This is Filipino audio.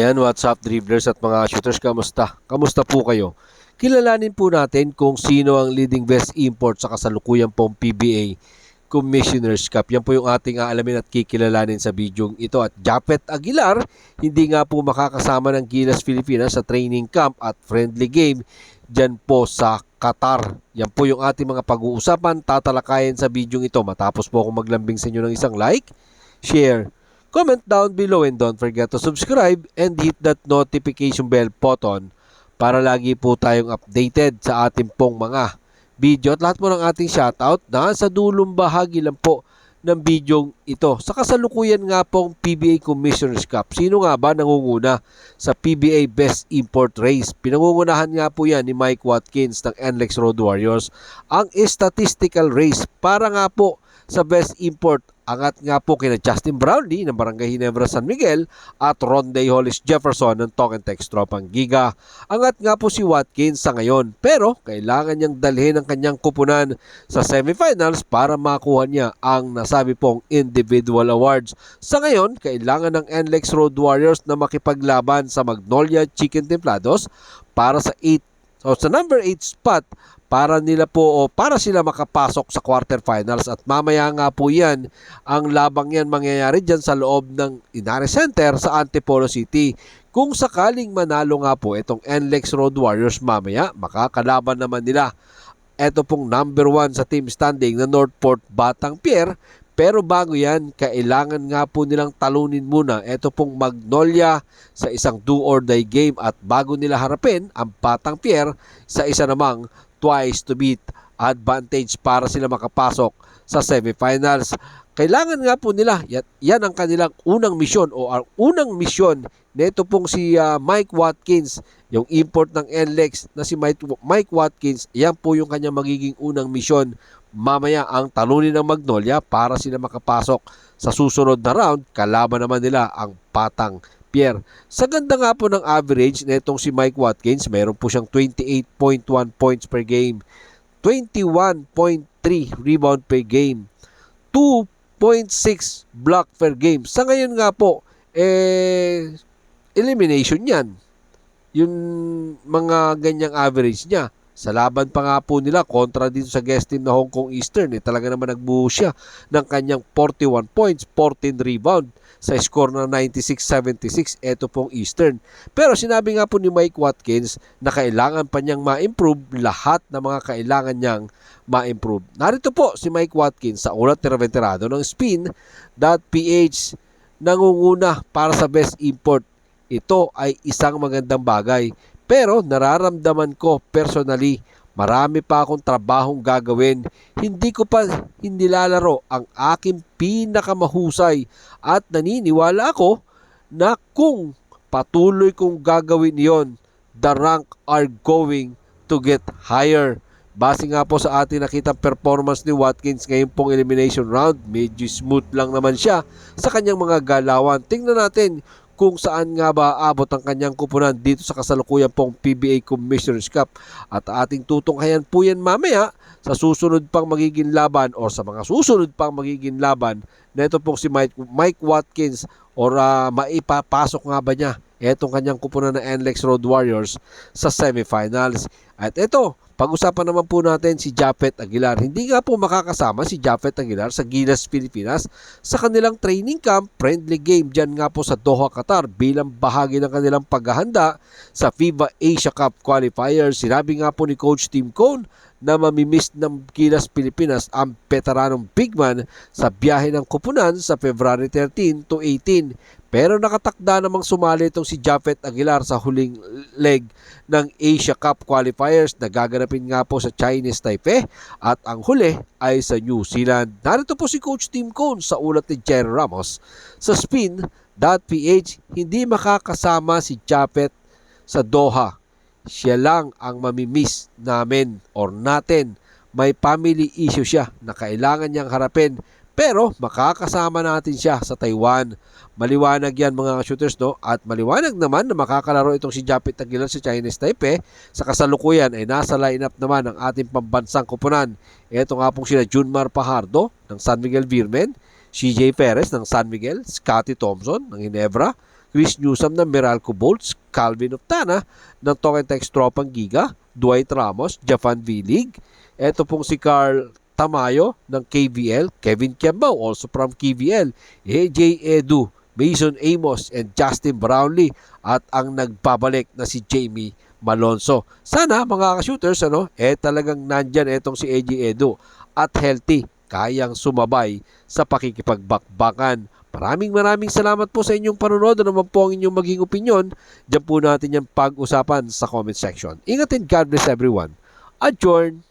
Ayan, what's up dribblers at mga shooters, kamusta? Kamusta po kayo? Kilalanin po natin kung sino ang leading best import sa kasalukuyan pong PBA Commissioner's Cup. Yan po yung ating aalamin at kikilalanin sa video ito. At Japet Aguilar, hindi nga po makakasama ng Gilas Pilipinas sa training camp at friendly game dyan po sa Qatar. Yan po yung ating mga pag-uusapan, tatalakayin sa video ito. Matapos po akong maglambing sa inyo ng isang like, share, comment down below, and don't forget to subscribe and hit that notification bell button para lagi po tayong updated sa ating pong mga video at lahat po ng ating shoutout na sa dulong bahagi lang po ng video ito. Sa kasalukuyan nga pong PBA Commissioner's Cup, sino nga ba nangunguna sa PBA Best Import Race? Pinangungunahan nga po yan ni Mike Watkins ng NLEX Road Warriors. Ang statistical race para nga po sa Best Import, angat nga po kina Justin Brownlee ng Barangay Ginebra San Miguel at Ronday Hollis Jefferson ng Token Tex Tropang Giga. Angat nga po si Watkins sa ngayon, pero kailangan niyang dalhin ang kanyang kupunan sa semifinals para makuha niya ang nasabi pong individual awards. Sa ngayon, kailangan ng NLEX Road Warriors na makipaglaban sa Magnolia Chicken Templados para sa number 8 spot para sila makapasok sa quarterfinals, at mamaya nga po yan, ang labang yan mangyayari dyan sa loob ng Inari Center sa Antipolo City. Kung sakaling manalo nga po itong NLEX Road Warriors mamaya, makakalaban naman nila ito pong number 1 sa team standing na Northport Batang Pier. Pero bago yan, kailangan nga po nilang talunin muna ito pong Magnolia sa isang do or die game, at bago nila harapin ang Batang Pier sa isa namang twice to beat advantage para sila makapasok sa semifinals. Kailangan nga po nila, yan ang kanilang unang misyon, o ang unang misyon nito pong si Mike Watkins, yung import ng NLEX na si Mike Watkins. Yan po yung kanyang magiging unang misyon mamaya, ang talunin ng Magnolia para sila makapasok sa susunod na round. Kalaban naman nila ang Batang Pier. Sa ganda nga po ng average na itong si Mike Watkins, mayroon po siyang 28.1 points per game, 21.3 rebound per game, 2.6 block per game. Sa ngayon nga po, elimination yan. Yung mga ganyang average niya. Sa laban pa nga po nila kontra dito sa guest team na Hong Kong Eastern, talaga naman nagbuo siya ng kanyang 41 points, 14 rebound sa score na 96-76, eto pong Eastern. Pero sinabi nga po ni Mike Watkins na kailangan pa niyang ma-improve lahat ng mga kailangan niyang ma-improve. Narito po si Mike Watkins sa ulat ni veterano ng Spin.ph, nangunguna para sa best import. Ito ay isang magandang bagay, pero nararamdaman ko personally, marami pa akong trabahong gagawin. Hindi ko pa nilalaro ang aking pinakamahusay, at naniniwala ako na kung patuloy kong gagawin yon, the rank are going to get higher. Base nga po sa ating nakitang performance ni Watkins ngayon pong elimination round, medyo smooth lang naman siya sa kanyang mga galawan. Tingnan natin kung saan nga ba abot ang kanyang kupunan dito sa kasalukuyan pong PBA Commissioner's Cup. At ating tutunghayan po yan mamaya sa susunod pang magiging laban, o sa mga susunod pang magiging laban na ito pong si Mike Watkins, or maipapasok nga ba niya itong kanyang kupunan ng NLEX Road Warriors sa semifinals. At ito, pag-usapan naman po natin si Japet Aguilar. Hindi nga po makakasama si Japet Aguilar sa Gilas Pilipinas sa kanilang training camp friendly game dyan nga po sa Doha, Qatar, bilang bahagi ng kanilang paghahanda sa FIBA Asia Cup Qualifiers. Sinabi nga po ni Coach Tim Cone na mamimiss ng Gilas Pilipinas ang veteranong bigman sa biyahe ng kupunan sa February 13 to 18. Pero nakatakda namang sumali itong si Japet Aguilar sa huling leg ng Asia Cup Qualifiers na gaganapin nga po sa Chinese Taipei, at ang huli ay sa New Zealand. Narito po si Coach Tim Cone sa ulat ni Jerry Ramos sa Spin.ph. Hindi makakasama si Japet sa Doha. Siya lang ang mamimiss namin or natin. May family issue siya na kailangan niyang harapin, pero makakasama natin siya sa Taiwan. Maliwanag yan mga shooters, no? At maliwanag naman na makakalaro itong si Japet Aguilar sa Chinese Taipei. Sa kasalukuyan ay nasa lineup naman ng ating pambansang kupunan. Ito nga pong sila Junmar Pajardo ng San Miguel Virmen, CJ Perez ng San Miguel, Scotty Thompson ng Ginebra, Chris Newsom ng Meralco Bolts, Calvin Oftana ng Token Text Tropang Giga, Dwight Ramos, Jafan V-League. Ito pong si Carl Tamayo ng KVL, Kevin Kiambao also from KVL, AJ Edu, Mason Amos, and Justin Brownlee, at ang nagbabalik na si Jamie Malonzo. Sana mga ka-shooters, talagang nandyan itong si AJ Edu at healthy, kayang sumabay sa pakikipagbakbakan. Maraming salamat po sa inyong panonood. Ano naman po ang inyong maging opinion? Diyan po natin yung pag-usapan sa comment section. Ingat and God bless everyone. Adjourn!